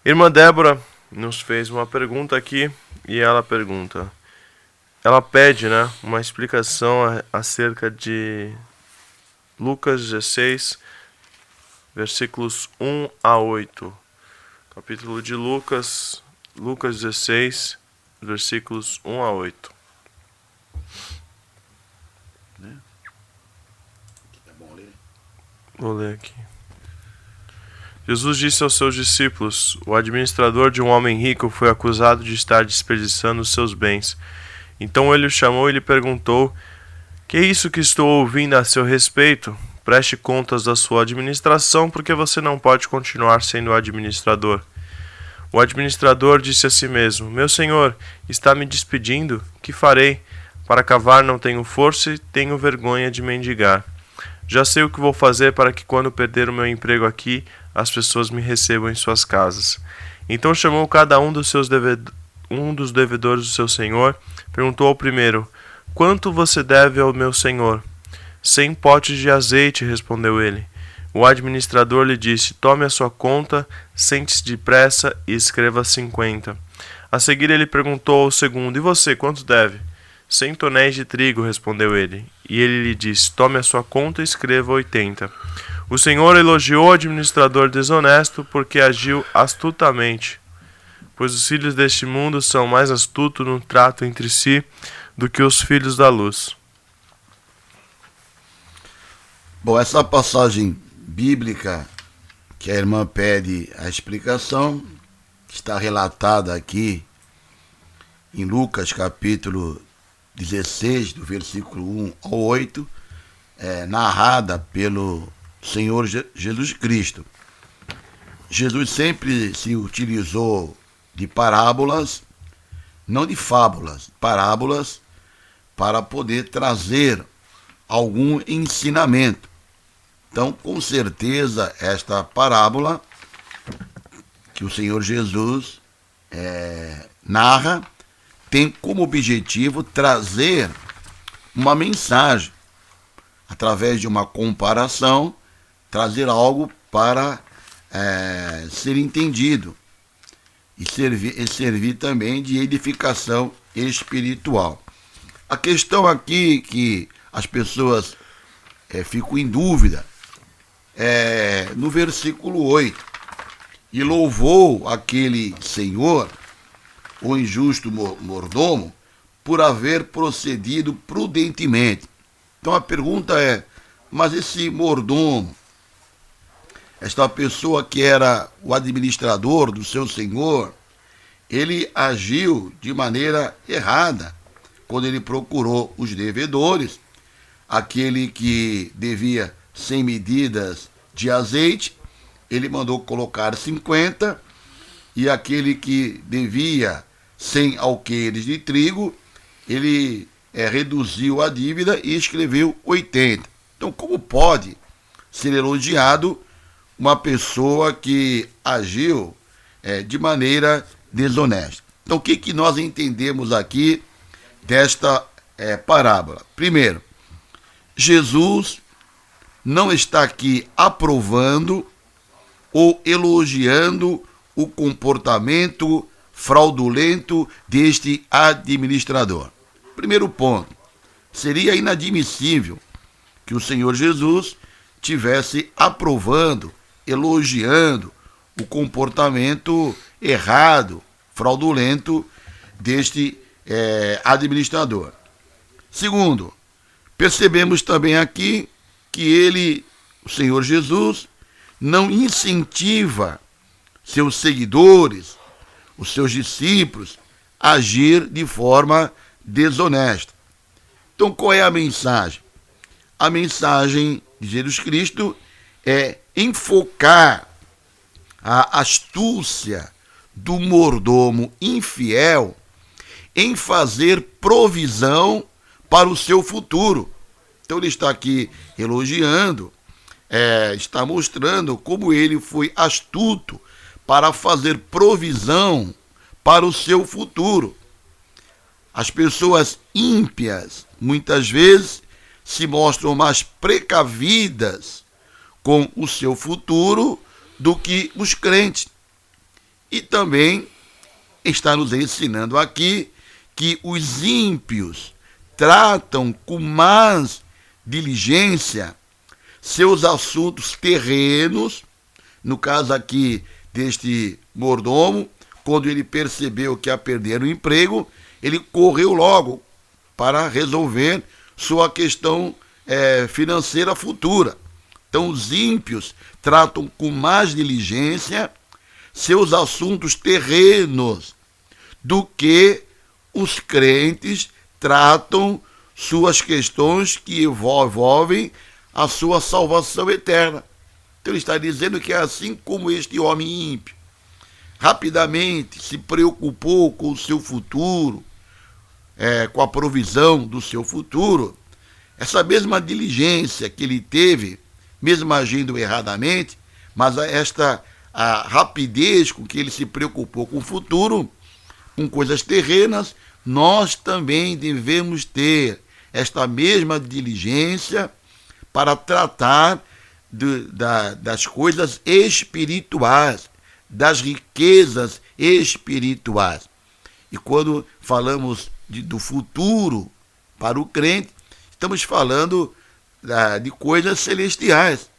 Irmã Débora nos fez uma pergunta aqui e ela pede, né, uma explicação acerca de Lucas 16, versículos 1 a 8. Capítulo de Lucas 16, versículos 1 a 8. Vou ler aqui. Jesus disse aos seus discípulos: o administrador de um homem rico foi acusado de estar desperdiçando os seus bens. Então ele o chamou e lhe perguntou: que é isso que estou ouvindo a seu respeito? Preste contas da sua administração, porque você não pode continuar sendo administrador. O administrador disse a si mesmo: meu senhor, está me despedindo? Que farei? Para cavar não tenho força e tenho vergonha de mendigar. Já sei o que vou fazer para que, quando perder o meu emprego aqui, as pessoas me recebam em suas casas. Então chamou cada um dos devedores do seu senhor, perguntou ao primeiro: quanto você deve ao meu senhor? 100 potes de azeite, respondeu ele. O administrador lhe disse: tome a sua conta, sente-se depressa e escreva 50. A seguir ele perguntou ao segundo: e você, quanto deve? 100 tonéis de trigo, respondeu ele. E ele lhe disse: tome a sua conta e escreva 80. O senhor elogiou o administrador desonesto porque agiu astutamente, pois os filhos deste mundo são mais astutos no trato entre si do que os filhos da luz. Bom, essa passagem bíblica que a irmã pede a explicação está relatada aqui em Lucas capítulo 16, do versículo 1 ao 8, narrada pelo Senhor Jesus Cristo. Jesus sempre se utilizou de parábolas, não de fábulas, parábolas, para poder trazer algum ensinamento. Então, com certeza, esta parábola que o Senhor Jesus narra tem como objetivo trazer uma mensagem, através de uma comparação, trazer algo para ser entendido e servir também de edificação espiritual. A questão aqui que as pessoas ficam em dúvida é no versículo 8. E louvou aquele senhor, o injusto mordomo, por haver procedido prudentemente. Então a pergunta é: mas esse mordomo, esta pessoa que era o administrador do seu senhor, ele agiu de maneira errada quando ele procurou os devedores, aquele que devia 100 medidas de azeite, ele mandou colocar 50, e aquele que devia 100 alqueires de trigo, ele reduziu a dívida e escreveu 80. Então, como pode ser elogiado uma pessoa que agiu de maneira desonesta? Então, o que nós entendemos aqui desta parábola? Primeiro, Jesus não está aqui aprovando ou elogiando o comportamento fraudulento deste administrador. Primeiro ponto, seria inadmissível que o Senhor Jesus tivesse aprovando, elogiando o comportamento errado, fraudulento deste administrador. Segundo, percebemos também aqui que ele, o Senhor Jesus, não incentiva seus seguidores, os seus discípulos, a agir de forma desonesta. Então, qual é a mensagem? A mensagem de Jesus Cristo é enfocar a astúcia do mordomo infiel em fazer provisão para o seu futuro. Então ele está aqui elogiando, está mostrando como ele foi astuto para fazer provisão para o seu futuro. As pessoas ímpias, muitas vezes, se mostram mais precavidas com o seu futuro do que os crentes. E também está nos ensinando aqui que os ímpios tratam com mais diligência seus assuntos terrenos, no caso aqui deste mordomo, quando ele percebeu que ia perder o emprego, ele correu logo para resolver sua questão financeira futura. Então os ímpios tratam com mais diligência seus assuntos terrenos do que os crentes tratam suas questões que envolvem a sua salvação eterna. Então ele está dizendo que é assim como este homem ímpio rapidamente se preocupou com o seu futuro, com a provisão do seu futuro, essa mesma diligência que ele teve, mesmo agindo erradamente, mas a rapidez com que ele se preocupou com o futuro, com coisas terrenas, nós também devemos ter esta mesma diligência para tratar das coisas espirituais, das riquezas espirituais. E quando falamos do futuro para o crente, estamos falando de coisas celestiais.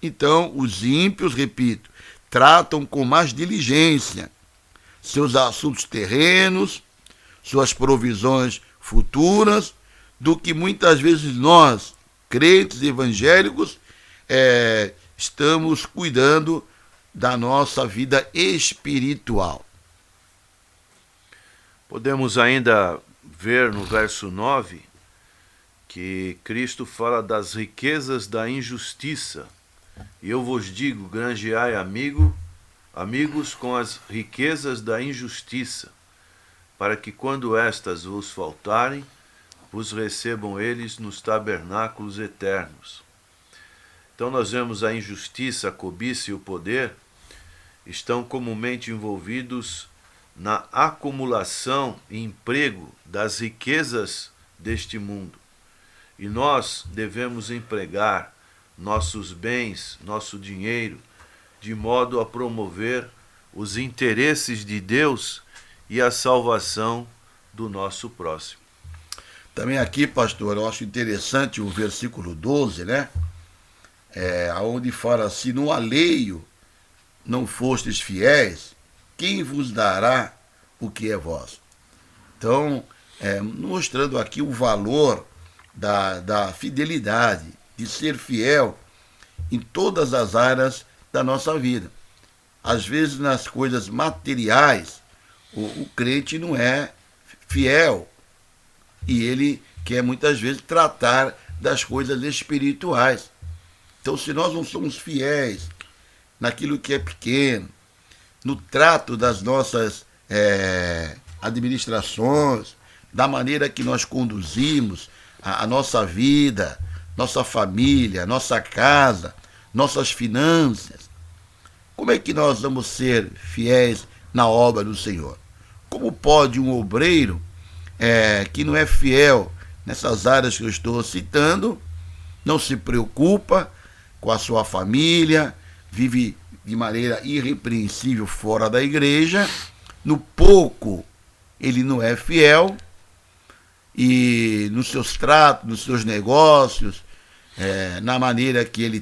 Então, os ímpios, repito, tratam com mais diligência seus assuntos terrenos, suas provisões futuras, do que muitas vezes nós, crentes evangélicos, estamos cuidando da nossa vida espiritual. Podemos ainda ver no verso 9 que Cristo fala das riquezas da injustiça. E eu vos digo, granjeai amigos com as riquezas da injustiça, para que quando estas vos faltarem, vos recebam eles nos tabernáculos eternos. Então nós vemos a injustiça, a cobiça e o poder estão comumente envolvidos na acumulação e emprego das riquezas deste mundo. E nós devemos empregar nossos bens, nosso dinheiro, de modo a promover os interesses de Deus e a salvação do nosso próximo. Também aqui, pastor, eu acho interessante o versículo 12, né? Onde fala, se no alheio não fostes fiéis, quem vos dará o que é vosso? Então, mostrando aqui o valor da fidelidade, de ser fiel em todas as áreas da nossa vida. Às vezes, nas coisas materiais, o crente não é fiel e ele quer muitas vezes tratar das coisas espirituais. Então, se nós não somos fiéis naquilo que é pequeno, no trato das nossas administrações, da maneira que nós conduzimos a nossa vida, nossa família, nossa casa, nossas finanças, como é que nós vamos ser fiéis na obra do Senhor? Como pode um obreiro que não é fiel nessas áreas que eu estou citando, não se preocupa com a sua família, vive de maneira irrepreensível fora da igreja, no pouco ele não é fiel, e nos seus tratos, nos seus negócios, na maneira que ele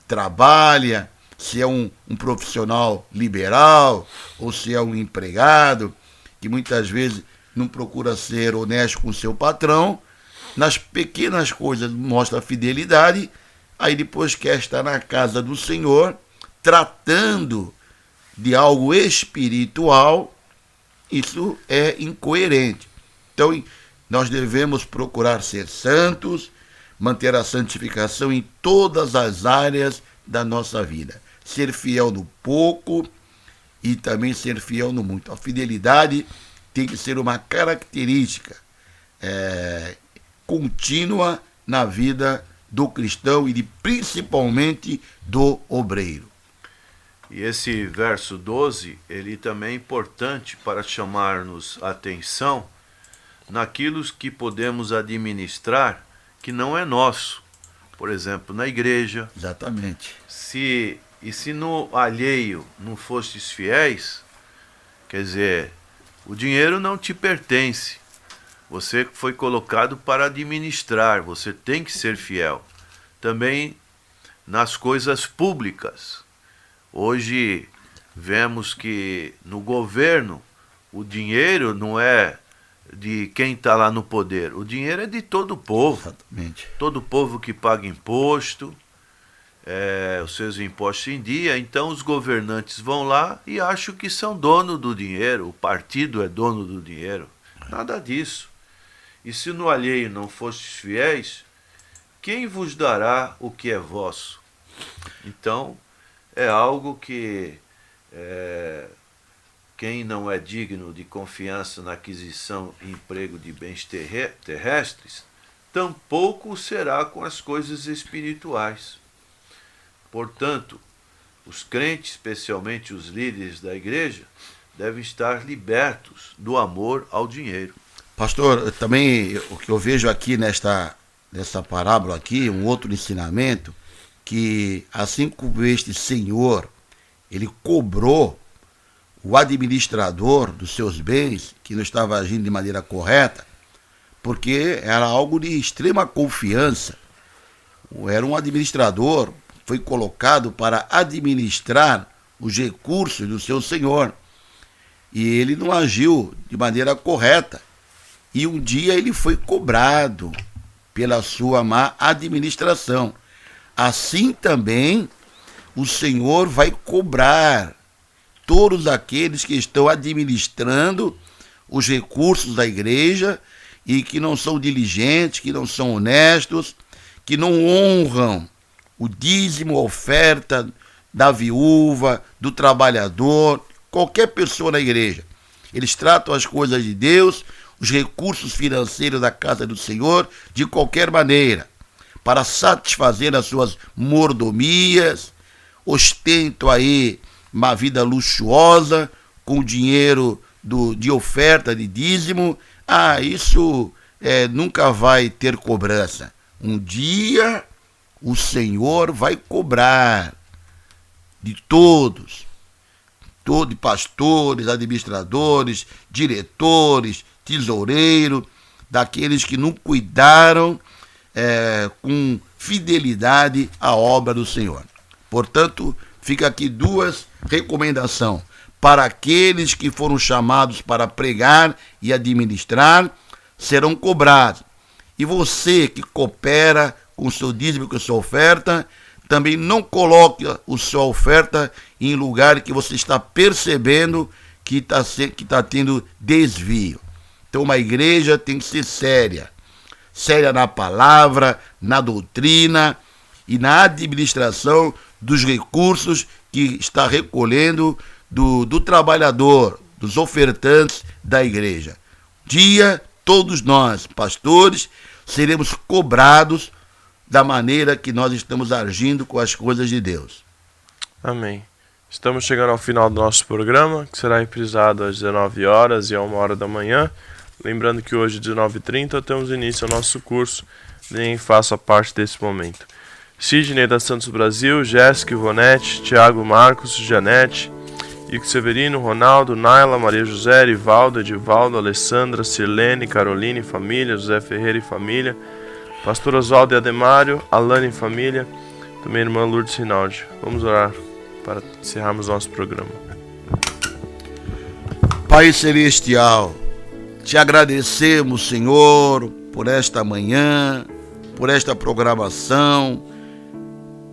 trabalha, se é um profissional liberal ou se é um empregado, que muitas vezes não procura ser honesto com o seu patrão, nas pequenas coisas mostra fidelidade, aí depois quer estar na casa do Senhor, tratando de algo espiritual, isso é incoerente. Então, nós devemos procurar ser santos, manter a santificação em todas as áreas da nossa vida. Ser fiel no pouco e também ser fiel no muito. A fidelidade tem que ser uma característica contínua na vida do cristão e principalmente do obreiro. E esse verso 12, ele também é importante para chamar-nos a atenção naquilo que podemos administrar que não é nosso. Por exemplo, na igreja. Exatamente. Se no alheio não fostes fiéis, Quer dizer, o dinheiro não te pertence. Você foi colocado para administrar, você tem que ser fiel. Também nas coisas públicas. Hoje vemos que no governo o dinheiro não é de quem está lá no poder. O dinheiro é de todo o povo. Exatamente. Todo o povo que paga imposto, os seus impostos em dia. Então os governantes vão lá e acham que são dono do dinheiro. O partido é dono do dinheiro. Nada disso. E se no alheio não fostes fiéis, quem vos dará o que é vosso? Então, é algo que quem não é digno de confiança na aquisição e emprego de bens terrestres, tampouco será com as coisas espirituais. Portanto, os crentes, especialmente os líderes da igreja, devem estar libertos do amor ao dinheiro. Pastor, também o que eu vejo aqui nessa parábola aqui, um outro ensinamento, que assim como este senhor, ele cobrou o administrador dos seus bens, que não estava agindo de maneira correta, porque era algo de extrema confiança. Era um administrador, foi colocado para administrar os recursos do seu senhor. E ele não agiu de maneira correta. E um dia ele foi cobrado pela sua má administração. Assim também o Senhor vai cobrar todos aqueles que estão administrando os recursos da igreja e que não são diligentes, que não são honestos, que não honram o dízimo, a oferta da viúva, do trabalhador, qualquer pessoa na igreja. Eles tratam as coisas de Deus, os recursos financeiros da casa do Senhor, de qualquer maneira, para satisfazer as suas mordomias, ostentam aí uma vida luxuosa, com dinheiro de oferta, de dízimo. Isso nunca vai ter cobrança. Um dia o Senhor vai cobrar de todos, de pastores, administradores, diretores, tesoureiro, daqueles que não cuidaram com fidelidade à obra do Senhor. Portanto, fica aqui duas recomendações para aqueles que foram chamados para pregar e administrar, serão cobrados. E você que coopera com o seu dízimo, com a sua oferta, também não coloque a sua oferta em lugar que você está percebendo que está tendo desvio. Então, uma igreja tem que ser séria na palavra, na doutrina e na administração dos recursos que está recolhendo do trabalhador, dos ofertantes da igreja. Dia, todos nós, pastores, seremos cobrados da maneira que nós estamos agindo com as coisas de Deus. Amém. Estamos chegando ao final do nosso programa, que será reprisado às 19 horas e a 1 hora da manhã. Lembrando que hoje, às 19h30, temos início ao nosso curso. Nem faça parte desse momento. Sidney da Santos Brasil, Jéssica, Ivonete, Tiago, Marcos, Janete, Ico Severino, Ronaldo, Naila, Maria José, Ivaldo, Edivaldo, Alessandra, Sirlene, Caroline e família, José Ferreira e família, Pastor Oswaldo e Ademário, Alane e família, também irmã Lourdes Rinaldi. Vamos orar para encerrarmos nosso programa. Pai Celestial, te agradecemos, Senhor, por esta manhã, por esta programação,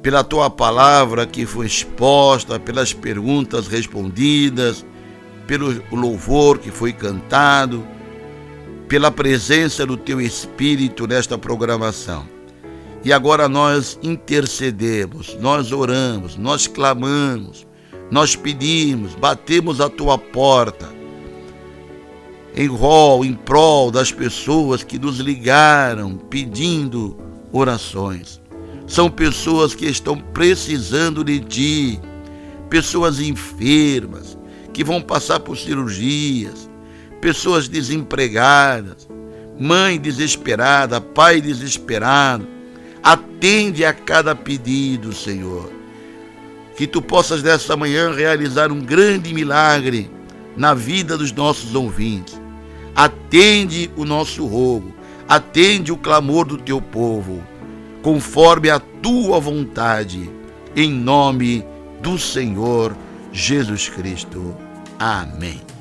pela tua palavra que foi exposta, pelas perguntas respondidas, pelo louvor que foi cantado, pela presença do teu Espírito nesta programação. E agora nós intercedemos, nós oramos, nós clamamos, nós pedimos, batemos a tua porta, em prol das pessoas que nos ligaram pedindo orações. São pessoas que estão precisando de ti, pessoas enfermas, que vão passar por cirurgias, pessoas desempregadas, mãe desesperada, pai desesperado. Atende a cada pedido, Senhor. Que tu possas nesta manhã realizar um grande milagre na vida dos nossos ouvintes. Atende o nosso rogo, atende o clamor do teu povo, conforme a tua vontade, em nome do Senhor Jesus Cristo. Amém.